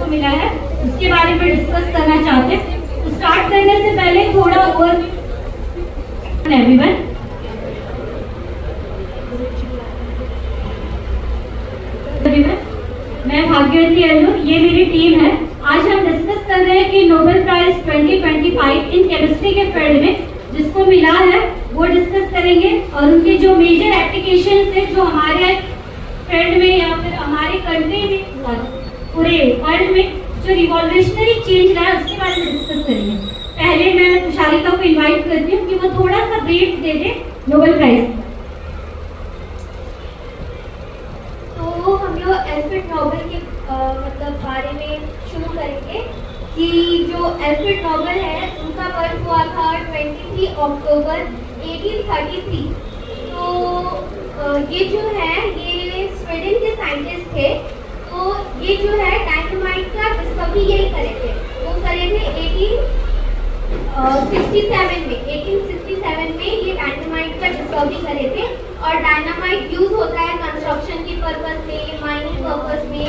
मिला है उसके बारे में डिस्कस करना चाहते हैं। तो स्टार्ट करने से पहले थोड़ा और एवरीवन, मैं भाग्यवती अल्लू, ये मेरी टीम है। आज हम डिस्कस कर रहे हैं कि नोबेल प्राइज 2025 इन केमिस्ट्री के फील्ड में जिसको मिला है वो डिस्कस करेंगे और उनके जो मेजर एप्लीकेशन है जो हमारे फील्ड में या फिर हमारे कंट्री में और पूरे वर्ल्ड में जो रिवॉल्यूशनरी चेंज रहा है उसके बारे में डिस्कस करेंगे। पहले मैं तुषारिका को इनवाइट करती हूँ कि वो थोड़ा सा ब्रीफ दे दे नोबेल प्राइज। तो हम लोग अल्फ्रेड नोबेल के मतलब बारे में शुरू करेंगे कि जो अल्फ्रेड नोबेल है उनका बर्थ हुआ था 23 अक्टूबर 1833। तो ये जो है ये स्वीडन के साइंटिस्ट थे। तो ये जो है डायनामाइट का डिस्कवरी यही करे थे। वो करे थे 1867 में ये डायनामाइट का डिस्कवरी करे थे। और डायनामाइट यूज होता है कंस्ट्रक्शन के पर्पस में, माइनिंग पर्पस में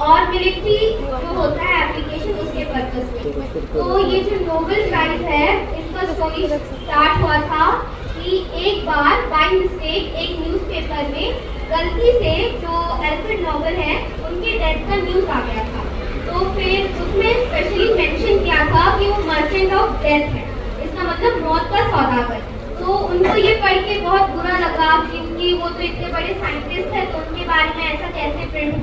और मिलिट्री जो होता है एप्लीकेशन उसके पर्पस में। तो ये जो नोबेल प्राइज है इसका स्टोरी स्टार्ट हुआ था कि एक बार बाय मिस्टेक एक न्यूज़पेपर में गलती से जो अल्फ्रेड नोबेल है उनके डेथ का न्यूज़ आ गया था। तो फिर उसमें स्पेशली मेंशन किया था कि वो मर्चेंट ऑफ डेथ है, इसका मतलब मौत का सौदागर। तो उनको ये पढ़ के बहुत बुरा लगा क्योंकि वो तो इतने बड़े साइंटिस्ट है, तो उनके बारे में ऐसा कैसे प्रिंट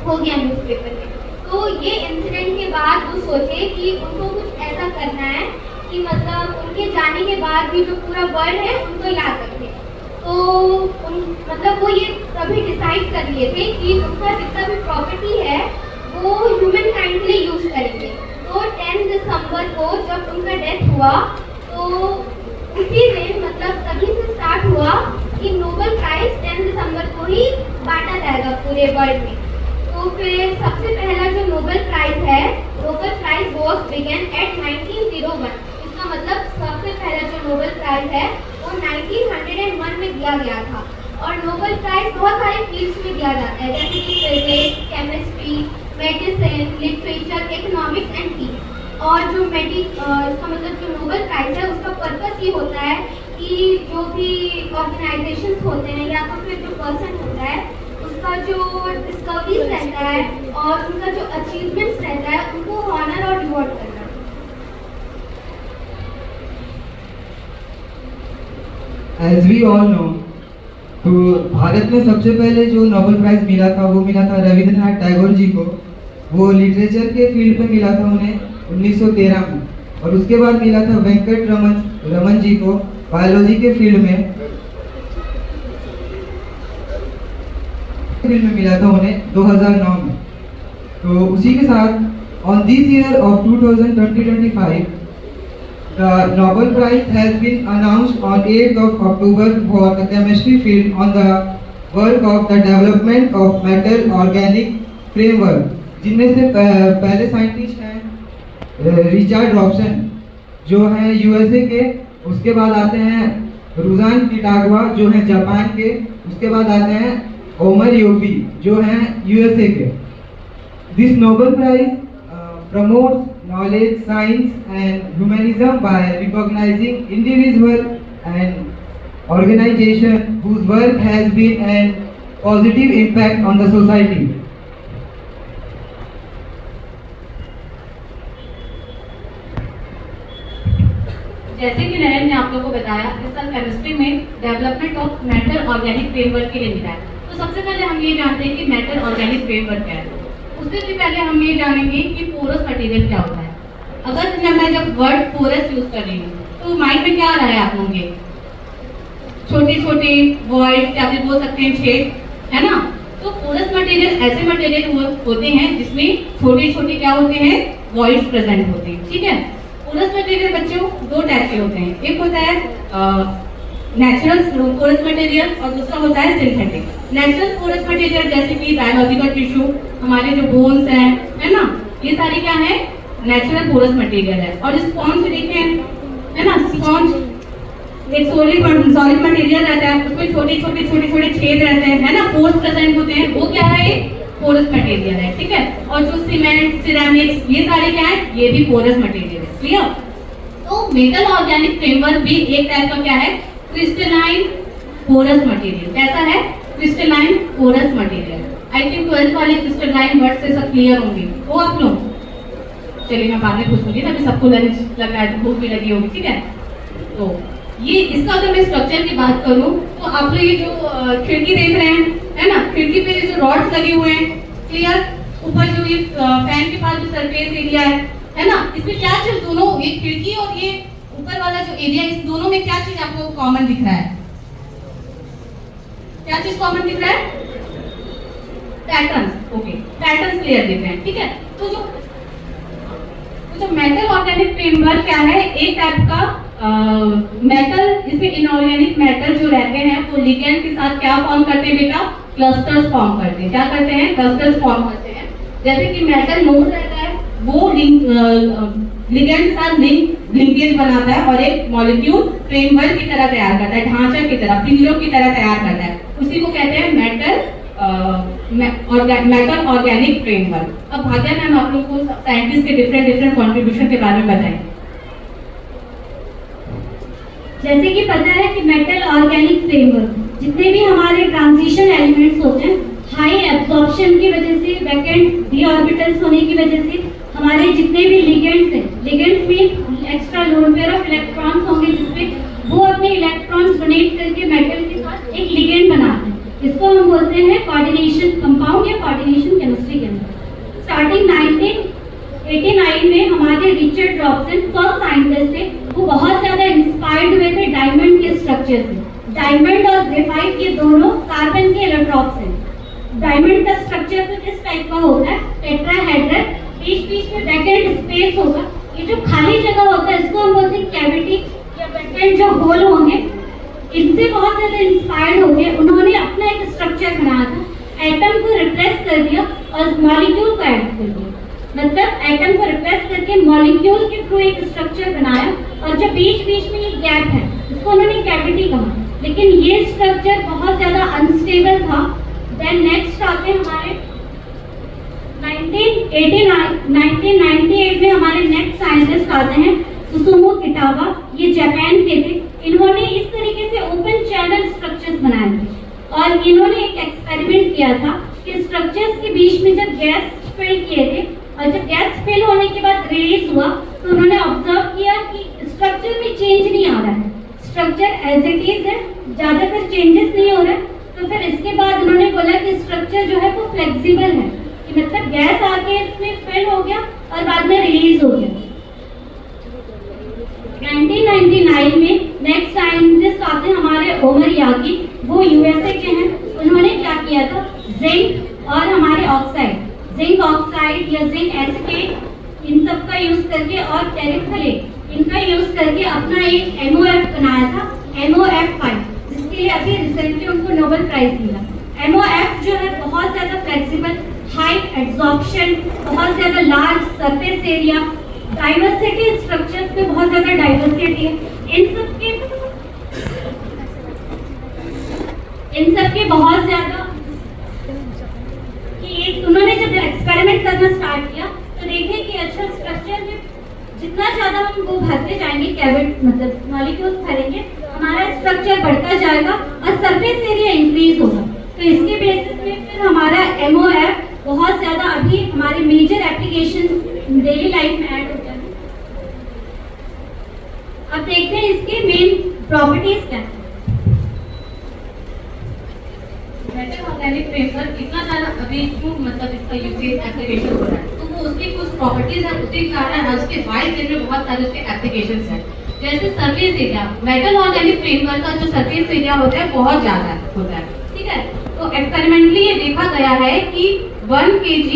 हो गया न्यूज़पेपर में। तो ये इंसिडेंट के बाद वो सोचे कि उनको कुछ ऐसा करना है कि मतलब उनके जाने के बाद भी जो पूरा वर्ल्ड है उनको याद रखे। तो मतलब वो ये तभी डिसाइड कर लिए थे कि उनका जितना भी प्रॉपर्टी है वो ह्यूमन काइंड के लिए यूज करेंगे। तो 10 दिसंबर को जब उनका डेथ हुआ तो उसी दिन मतलब तभी से स्टार्ट हुआ कि नोबेल प्राइज 10 दिसंबर को ही बांटा जाएगा पूरे वर्ल्ड में। तो फिर सबसे पहला जो नोबेल प्राइज है, Nobel prize was began at 1901। इसका मतलब सबसे पहला जो नोबेल प्राइज है वो 1901 में दिया गया था। और नोबेल प्राइज बहुत सारे फील्ड्स में दिया जाता है जैसे कि physics, chemistry, medicine, literature, economics and peace. और जो इसका मतलब जो नोबेल प्राइज है उसका पर्पस ये होता है कि जो भी ऑर्गेनाइजेशंस होते हैं या तो फिर जो पर्सन होता है उसका जो डिस्कवरीज रहता है और उनका जो अचीवमेंट्स रहता है उनको ऑनर और रिवॉर्ड करना। As we all know, तो भारत में सबसे पहले जो नोबेल प्राइज मिला था वो मिला था रविंद्रनाथ टैगोर जी को। वो लिटरेचर के फील्ड में मिला था उन्हें 1913 में। और उसके बाद मिला था वेंकट रमन जी को बायोलॉजी के फील्ड में मिला था उन्हें 2009 में। तो उसी के साथ on this year of 2025 the Nobel Prize has been announced on 8th of October for the chemistry field on the work of the development of metal organic framework, जिनमें से पहले साइंटिस्ट हैं रिचर्ड रॉबसन जो हैं USA के। उसके बाद आते हैं रुजान पिटागवा जो हैं जापान के। उसके बाद आते हैं ओमर योगी जो हैं यूएसए के। This Nobel prize promotes knowledge, science and humanism by recognizing individual and organization whose work has been a positive impact on the society. जैसे कि नयन ने आप लोगों को बताया इस साल केमिस्ट्री में development of metal organic framework के लिए मिला है। तो सबसे पहले हम ये जानते हैं कि मेटल ऑर्गेनिक फ्रेमवर्क क्या है। उससे भी पहले हम ये जानेंगे कि पोरस मटेरियल क्या होता है। अगर मैं जब वर्ड पोरस यूज कर रही हूँ तो माइंड में क्या आ रहा है आप लोगों के? छोटे छोटे वॉइड या फिर बोल सकते हैं छेद, है ना। तो पोरस मटेरियल ऐसे मटेरियल होते हैं जिसमें छोटे छोटे क्या होते हैं, वॉइड्स प्रेजेंट होते हैं। ठीक है। पोरस मटेरियल बच्चों दो टाइप के होते हैं, एक होता है नेचुरल पोरस मटेरियल और दूसरा होता है सिंथेटिक। नेचुरल पोरस मटेरियल जैसे कि बायोलॉजिकल टिश्यू, हमारे जो बोन्स हैं, है ना, ये सारी क्या है, नेचुरल पोरस मटेरियल है। और स्पॉन्ज देखें, है ना, स्पॉन्ज एक सॉलिड मटेरियल रहता है, उसमें छोटे छोटे छेद रहते हैं, है ना, पोर्स प्रेजेंट होते हैं, वो क्या है, पोरस मटेरियल है, ठीक है। और जो सीमेंट, सिरेमिक्स, ये सारे क्या है, ये भी पोरस मटेरियल है। क्लियर? तो मेटल ऑर्गेनिक फ्रेमवर्क भी एक टाइप का क्या है, क्रिस्टलाइन पोरस मटेरियल। कैसा है? Crystalline porous material. I think 12th वाले क्रिस्टलाइन वर्ड से सब क्लियर होंगे वो आप लोग। चलिए मैं बाद में पूछूंगी ना, सबको लंच लग रहा है, भूख भी लगी होगी, ठीक है। तो ये इसका अगर मैं स्ट्रक्चर की बात करूं तो आप लोग ये जो खिड़की देख रहे हैं, है ना, खिड़की पे जो रॉड्स लगे हुए हैं, क्लियर, ऊपर जो ये फैन के पास जो सरफेस एरिया है ना, इसमें क्या चीज, दोनों ये खिड़की और ये ऊपर वाला जो एरिया, इस दोनों में क्या चीज आपको कॉमन दिख रहा है? क्या चीज कॉमन दिख रहा है? पैटर्न्स। ओके, पैटर्न्स क्लियर दिख रहे हैं, ठीक है। तो जो मेटल ऑर्गेनिक फ्रेमवर्क क्या है, एक टाइप का मेटल, इसमें इनऑर्गेनिक मेटल जो रहते हैं वो लिगेंड के साथ क्या फॉर्म करते हैं बेटा? क्लस्टर्स फॉर्म करते हैं। क्या करते हैं? क्लस्टर्स फॉर्म करते हैं। जैसे कि मेटल नोड रहता है, वो लिगेंड के साथ लिंकेज बनाता है और एक मॉलिक्यूल फ्रेमवर्क की तरह तैयार करता है, ढांचा की तरह, पिंजरों की तरह तैयार करता है। उसी को कहते हैं मेटल ऑर्गेनिक फ्रेमवर्क। अब भाग्या मैम आप लोग को साइंटिस्ट के डिफरेंट कंट्रीब्यूशन के बारे में बताएं। जैसे कि पता है कि मेटल ऑर्गेनिक फ्रेमवर्क जितने भी हमारे ट्रांजिशन एलिमेंट्स होते हैं, हाई एब्जॉर्प्शन की वजह से, वैकेंट डी ऑर्बिटल्स होने की वजह से हमारे जितने भी लिगेंड्स हैं, लिगेंड्स में extra lone pair of electrons होंगे जिसमें वो अपने इलेक्ट्रॉन्स डोनेट करके मेटल के साथ एक लिगेंड बनाते हैं। इसको हम बोलते हैं कोऑर्डिनेशन कंपाउंड या कोऑर्डिनेशन केमिस्ट्री के अंदर। स्टार्टिंग 1989 में हमारे रिचर्ड रॉबसन फर्स्ट साइंटिस्ट थे, वो बहुत ज्यादा इंस्पायर्ड हुए थे डायमंड के स्ट्रक्चर से। डायमंड और ग्रेफाइट ये दोनों कार्बन के एलोट्रॉप्स हैं। डायमंड का स्ट्रक्चर तो इस टाइप का होता है, टेट्राहेड्रल, बीच में वैकेंट स्पेस होगा। ये जो खाली जगह होता है इसको हम बोलते हैं कैविटी या वैकेंट जो होल होंगे। इनसे बहुत ज्यादा इंस्पायर्ड हो गए, उन्होंने अपना एक स्ट्रक्चर बनाया था, एटम को रिप्लेस कर दिया और मॉलिक्यूल को ऐड कर दिया। मतलब एटम को रिप्लेस करके मॉलिक्यूल के थ्रू एक स्ट्रक्चर बनाया, और जो बीच में ये गैप है इसको उन्होंने कैविटी कहा। लेकिन ये स्ट्रक्चर बहुत ज्यादा अनस्टेबल था। देन नेक्स्ट आते हैं हमारे 1998 में हमारे नेक्स्ट साइंटिस्ट आते हैं सुसुमो किटावा, ये जापान के थे। इन्होंने इस तरीके से ओपन चैनल स्ट्रक्चर्स बनाए थे और इन्होंने एक एक्सपेरिमेंट किया था कि स्ट्रक्चर्स के बीच में जब गैस फिल किए थे और जब गैस फिल होने के बाद रिलीज हुआ तो उन्होंने ऑब्जर्व किया कि स्ट्रक्चर में चेंज नहीं आ रहा है, स्ट्रक्चर एज इट इज है, ज्यादातर चेंजेस नहीं हो रहा है। तो फिर इसके बाद उन्होंने बोला कि स्ट्रक्चर जो है वो फ्लेक्सिबल है, कि मतलब गैस आके इसमें फिल हो गया और बाद में रिलीज हो गया। 1999 में नेक्स्ट साइंटिस्ट आते हैं हमारे ओमर यागी, वो यूएसए के हैं। उन्होंने क्या किया था, जिंक और हमारे ऑक्साइड, जिंक ऑक्साइड या जिंक एसिटेट, इन सब का यूज करके और टेरिफलेट, इनका यूज करके अपना एक MOF बनाया था, MOF5, जिसके लिए अभी रिसेंटली उनको नोबेल प्राइज मिला। MOF जो है बहुत ज्यादा फ्लेक्सिबल, हाई एब्जॉर्प्शन, बहुत ज्यादा large surface area, diversity structures में बहुत ज्यादा डाइवर्सिटी है। इन सब के बहुत ज्यादा कि एक उन्होंने जब एक्सपेरिमेंट करना स्टार्ट किया तो देखे कि अच्छा स्ट्रक्चर में जितना ज्यादा हम वो भरते जाएंगे, कैविट मतलब मॉलिक्यूल्स भरेंगे, हमारा स्ट्रक्चर बढ़ता जाएगा और सरफेस एरिया इंक्रीज होगा। तो इसके बेसिस में फिर हमारा MOF बहुत ज्यादा अभी हमारे मेजर एप्लीकेशन डेली लाइफ में ऐड होता है। अब देखते हैं इसके मेन प्रॉपर्टीज क्या है। मेटल ऑर्गेनिक फ्रेमवर्क इतना ज्यादा अभी क्यों मतलब इसका यूजेज एप्लीकेशन हो रहा है, तो वो उसकी कुछ प्रॉपर्टीज है, उसके कारण है, उसके वाइड रेंज में बहुत सारे उसके एप्लीकेशंस हैं। जैसे surface area, metal organic framework का जो सरफेस एरिया होता है बहुत ज्यादा होता है, ठीक है। तो एक्सपेरिमेंटली ये देखा गया है कि 1 kg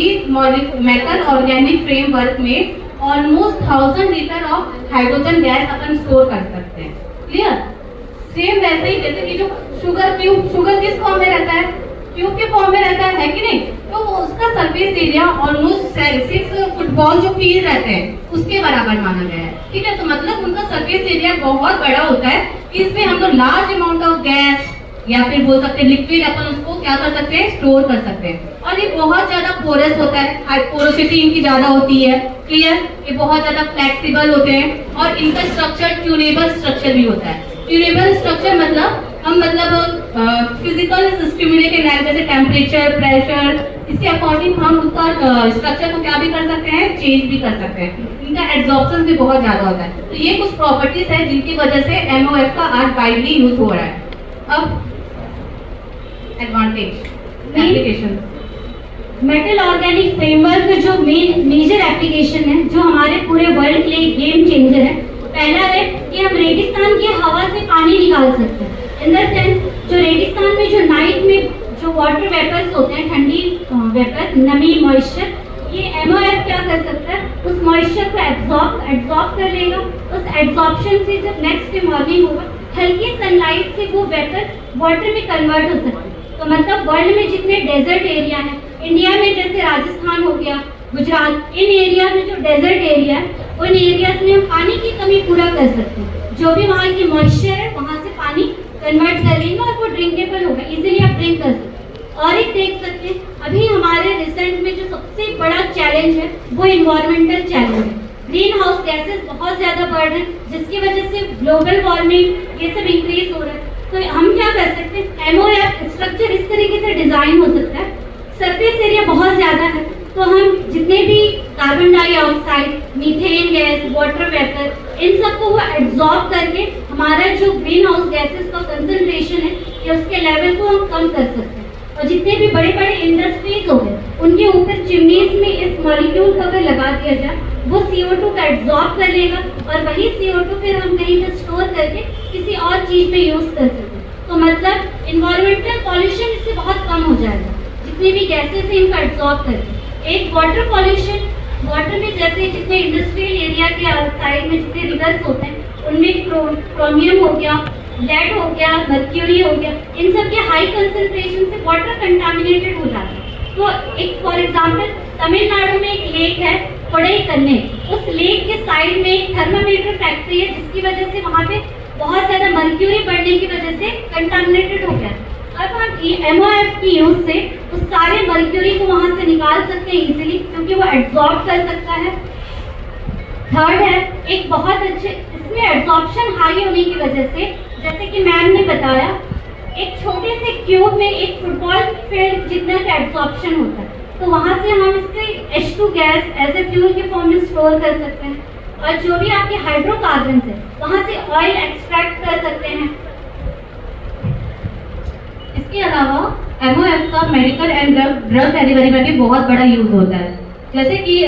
मेटल ऑर्गेनिक फ्रेमवर्क में almost 1000 litre of hydrogen gas upon store कर सकते हैं। क्लियर? सेम वैसे ही जैसे कि जो शुगर क्यूब, शुगर किस फॉर्म में रहता है, क्यूब के फॉर्म में रहता है कि नहीं, तो उसका सरफेस एरिया ऑलमोस्ट 6 फुटबॉल जो फील्ड रहते हैं उसके बराबर माना गया है, ठीक है। तो मतलब उनका सरफेस एरिया बहुत बड़ा होता है कि इसमें हम लोग लार्ज अमाउंट ऑफ गैस, या फिर बोल सकते हैं लिक्विड, अपन उसको क्या कर सकते हैं, स्टोर कर सकते हैं। और ये बहुत ज्यादा पोरस होता है, हाई पोरोसिटी इनकी ज्यादा होती है, क्लियर। ये बहुत ज्यादा फ्लेक्सिबल होते हैं और इनका स्ट्रक्चर ट्यूनेबल स्ट्रक्चर भी होता है। ट्यूनेबल स्ट्रक्चर मतलब हम फिजिकल स्टिमुले के लाइक जैसे टेम्परेचर, प्रेशर, इसके अकॉर्डिंग हम उसका स्ट्रक्चर को क्या भी कर सकते हैं, चेंज भी कर सकते हैं। इनका एब्जॉर्प्शन भी बहुत ज्यादा होता है। तो ये कुछ प्रॉपर्टीज है जिनकी वजह से MOF का आज वाइडली यूज हो रहा है। अब advantage application, metal organic framework जो मेजर एप्लीकेशन है, जो हमारे पूरे वर्ल्ड के लिए गेम चेंजर है। पहला है कि हम रेगिस्तान की हवा से पानी निकाल सकते हैं। इन द सेंस जो रेगिस्तान में जो नाइट में जो वाटर वेपर्स होते हैं, ठंडी वेपर, नमी, मॉइस्चर, ये MOF क्या कर सकता है, उस मॉइस्चर को एब्जॉर्ब कर लेगा। उस एब्जॉर्प्शन से जब नेक्स्ट डे मॉर्निंग होगा, हल्की सनलाइट से वो वेपर वाटर में कन्वर्ट हो सकता है। तो मतलब वर्ल्ड में जितने डेजर्ट एरिया हैं, इंडिया में जैसे राजस्थान हो गया, गुजरात, इन एरिया में जो डेजर्ट एरिया है, उन एरियाज में हम पानी की कमी पूरा कर सकते हैं। जो भी वहाँ की मॉइस्चर है, वहाँ से पानी कन्वर्ट कर लेंगे और वो ड्रिंकेबल होगा, इजीली आप ड्रिंक कर सकते हैं। और एक देख सकते हैं, अभी हमारे रिसेंट में जो सबसे बड़ा चैलेंज है वो इन्वायरमेंटल चैलेंज है। ग्रीन हाउस गैसेस बहुत ज़्यादा बढ़ रहे हैं, जिसकी वजह से ग्लोबल वार्मिंग ये सब इंक्रीज हो रहा है। तो हम क्या कर सकते हैं, MOF स्ट्रक्चर इस तरीके से डिज़ाइन हो सकता है, सरफेस एरिया बहुत ज़्यादा है, तो हम जितने भी carbon dioxide, methane gas, water vapour, इन सबको वो एब्जॉर्ब करके हमारा जो ग्रीन हाउस गैसेस का कंसंट्रेशन है, या उसके लेवल को हम कम कर सकते हैं। और जितने भी बड़े बड़े इंडस्ट्रीज हो गए, उनके ऊपर चिमनीज में इस मॉलिक्यूल को अगर लगा दिया जाए, वो CO2 का एब्जॉर्ब कर लेगा और वही CO2 फिर हम कहीं पर स्टोर करके किसी और चीज़ पे यूज़ कर सकते हैं। तो मतलब इन्वायरमेंटल पॉल्यूशन इससे बहुत कम हो जाएगा, जितने भी गैसेस हैं इनको एब्जॉर्ब करके। एक वाटर पॉल्यूशन, वाटर में जैसे जितने इंडस्ट्रियल एरिया के साइड में जितने रिवर्स होते हैं, उनमें क्रोमियम हो गया, लेड हो गया, मर्क्यूरी हो गया, इन सब के हाई कंसंट्रेशन से वाटर कंटामिनेटेड हो जाता है। तो एक फॉर एग्जांपल तमिलनाडु में एक लेक है, कोडाईकन्ने, उस लेक के साइड में एक थर्मामीटर फैक्ट्री है, जिसकी वजह से वहाँ पे बहुत ज़्यादा मर्क्यूरी बढ़ने की वजह से कंटामिनेटेड हो गया। अब हम MOF की यूज से उस सारे मर्क्यूरी को वहाँ से निकाल सकते हैं इजीली, क्योंकि वो एब्जॉर्ब कर सकता है। थर्ड है, एक बहुत अच्छे, इसमें एब्जॉर्प्शन हाई होने की वजह से, जैसे कि मैम ने बताया, एक छोटे से क्यूब में एक फुटबॉल फील्ड जितना का एब्जॉर्प्शन होता है। तो वहाँ से हम इसके H2 gas as a fuel के फॉर्म में स्टोर कर सकते हैं। और जो भी आपके हाइड्रोकार्बन है, वहाँ से ऑयल एक्सट्रैक्ट कर सकते हैं। इसके अलावा MOF का मेडिकल एंड ड्रग डिलीवरी में भी बहुत बड़ा यूज होता है। जैसे कि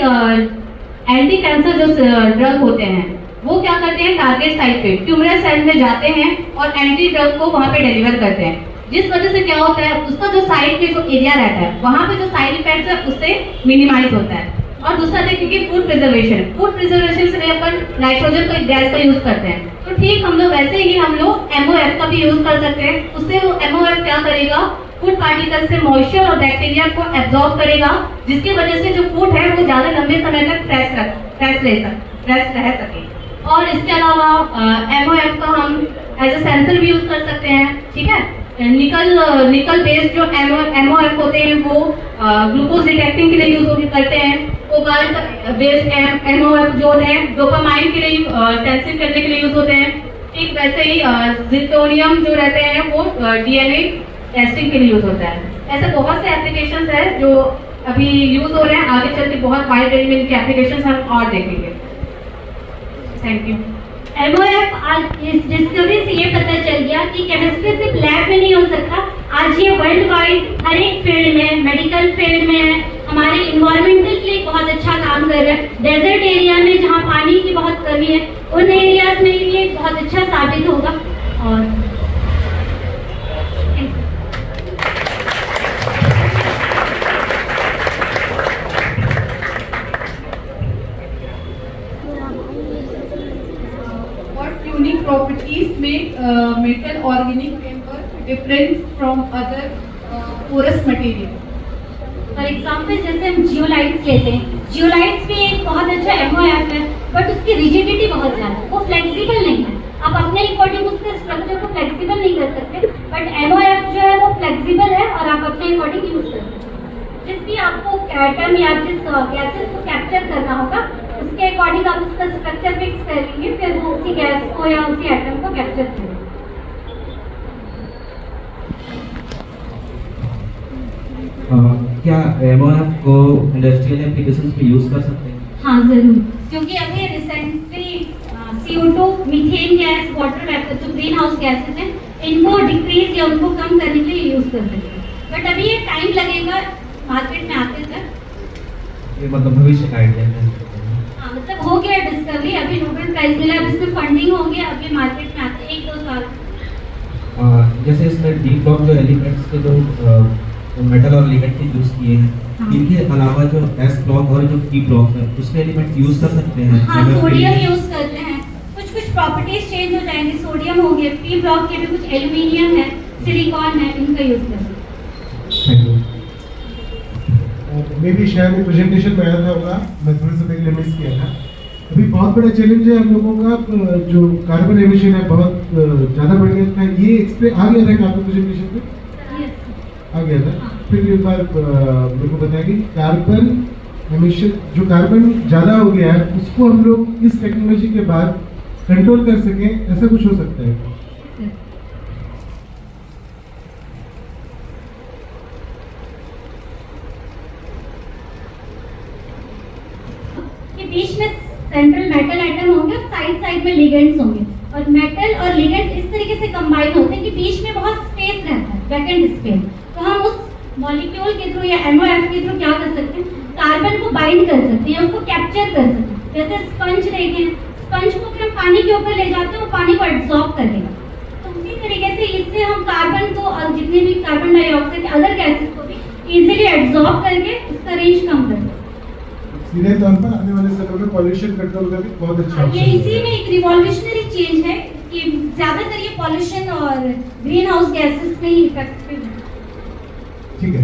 एंटी कैंसर जो ड्रग होते हैं, वो क्या करते हैं, टारगेट साइट पे ट्यूमरस सेल में जाते हैं और एंटी ड्रग को वहाँ पे डिलीवर करते हैं, जिस वजह से क्या होता है, उसका जो साइड पे जो एरिया रहता है, वहाँ पे जो साइड इफेक्ट है उससे मिनिमाइज होता है। और दूसरा देखिए कि फूड प्रिजर्वेशन से अपन नाइट्रोजन का गैस का यूज करते हैं, तो ठीक हम लोग वैसे ही हम लोग MOF का भी यूज कर सकते हैं। उससे वो MOF क्या करेगा, फूड पार्टिकल से मॉइस्चर और बैक्टीरिया को एब्जॉर्ब करेगा, जिसकी वजह से जो फूड है वो ज़्यादा लंबे समय तक फ्रेश रह सके। और इसके अलावा MOF का हम एज ए सेंसर भी यूज कर सकते हैं, ठीक है। निकल बेस्ड जो MOF होते हैं वो ग्लूकोज डिटेक्टिंग के लिए यूज करते हैं। कोबाल्ट बेस्ड MOF जो है डोपामाइन के लिए सेंसिंग करने के लिए यूज होते हैं। ठीक वैसे ही जिर्कोनियम जो रहते हैं वो DNA टेस्टिंग के लिए यूज होता है। ऐसे बहुत से एप्लीकेशंस है जो अभी यूज हो रहे हैं, आगे चल के बहुत वाइड रेंज में इनके एप्लीकेशंस हम और देखेंगे। Thank you. MOF आज इस डिस्कवरी से ये पता चल गया कि केमिस्ट्री सिर्फ लैब में नहीं हो सकता, आज ये वर्ल्ड वाइड हर एक फील्ड में, मेडिकल फील्ड में है, हमारे इन्वायरमेंटल के लिए बहुत अच्छा काम कर रहा है। डेजर्ट एरिया में जहाँ पानी की बहुत कमी है, उन एरियाज में ये बहुत अच्छा साबित होगा। और unique properties make metal organic framework different from other porous material. For example जैसे हम जियोलाइट्स लेते हैं, जियोलाइट्स भी एक बहुत अच्छा MOF है, बट उसकी रिजिडिटी बहुत ज़्यादा है, वो फ्लेक्सिबल नहीं है। आप अपने अकॉर्डिंग उसके स्ट्रक्चर को फ्लेक्सिबल नहीं कर सकते, बट MOF जो है वो फ्लेक्सिबल है और आप अपने अकॉर्डिंग यूज कर सकते हैं। जिस भी आपको एटम या जिस गैसेस को कैप्चर करना होगा उसके अकॉर्डिंग आप उसका स्ट्रक्चर फिक्स कर लेंगे, फिर वो उसी गैस को या उसी एटम को कैप्चर करेंगे। क्या MOF को इंडस्ट्रियल एप्लीकेशंस में यूज कर सकते हैं? हाँ जरूर, क्योंकि अभी recently CO2, methane gas, water vapour जो ग्रीन हाउस गैसेस हैं इनको डिक्रीज या उनको कम करने के लिए यूज कर सकते हैं, बट अभी ये टाइम लगेगा मार्केट में आते तक। ये मतलब भविष्य का आइडिया है। हाँ मतलब हो गया डिस्कवरी, अभी नोबेल प्राइज मिला, अब इसमें फंडिंग हो गया, अभी मार्केट में आते 1-2 साल। जैसे इसमें डी ब्लॉक जो एलिमेंट्स के जो मेटल और लिगेंड यूज किए हैं, हाँ। इनके अलावा जो एस ब्लॉक और जो पी ब्लॉक है उसके एलिमेंट्स यूज कर सकते हैं? हाँ सोडियम यूज करते हैं, कुछ प्रॉपर्टीज चेंज हो जाएंगे, सोडियम हो गया, पी ब्लॉक के भी कुछ एल्यूमिनियम है, सिलिकॉन है, इनका यूज करते हैं। Thank you. मे भी शायद प्रेजेंटेशन में आया था होगा, मैं थोड़ा सा पहले मिस किया था। अभी बहुत बड़ा चैलेंज है हम लोगों का, जो कार्बन एमिशन है बहुत ज़्यादा बढ़ गया था। ये एक्सप्लेन आ गया था आपको प्रेजेंटेशन में? आ गया था। फिर एक बार मेरे को बताया कि कार्बन एमिशन, जो कार्बन ज़्यादा हो गया है उसको हम लोग इस टेक्नोलॉजी के बाद कंट्रोल कर सकें, ऐसा कुछ हो सकता है? कि बीच में सेंट्रल मेटल एटम होंगे, साइड में लिगेंड्स होंगे, और मेटल और लिगेंड इस तरीके से कंबाइन होते हैं कि बीच में बहुत स्पेस रहता है, वैकेंट स्पेस। तो हम उस मॉलिक्यूल के थ्रू या MOF के थ्रू क्या कर सकते हैं, कार्बन को बाइंड कर सकते हैं, उसको कैप्चर कर सकते हैं। जैसे स्पंज देखें, स्पंज को अगर हम पानी के ऊपर ले जाते हैं वो पानी को एब्जॉर्ब करेगा, तो उसी तरीके से इससे हम कार्बन को और जितने भी कार्बन डाइऑक्साइड अदर गैसेस को भी इजीली एब्जॉर्ब करके उसका रेंज कम कर सकते हैं। सीधे तौर पर आने वाले समय में पॉल्यूशन कंट्रोल का भी बहुत अच्छा ये ऑप्शन इसी में एक रिवॉल्यूशनरी चेंज है कि ज्यादातर ये पॉल्यूशन और ग्रीन हाउस गैसेस में ही इफेक्ट है। ठीक है।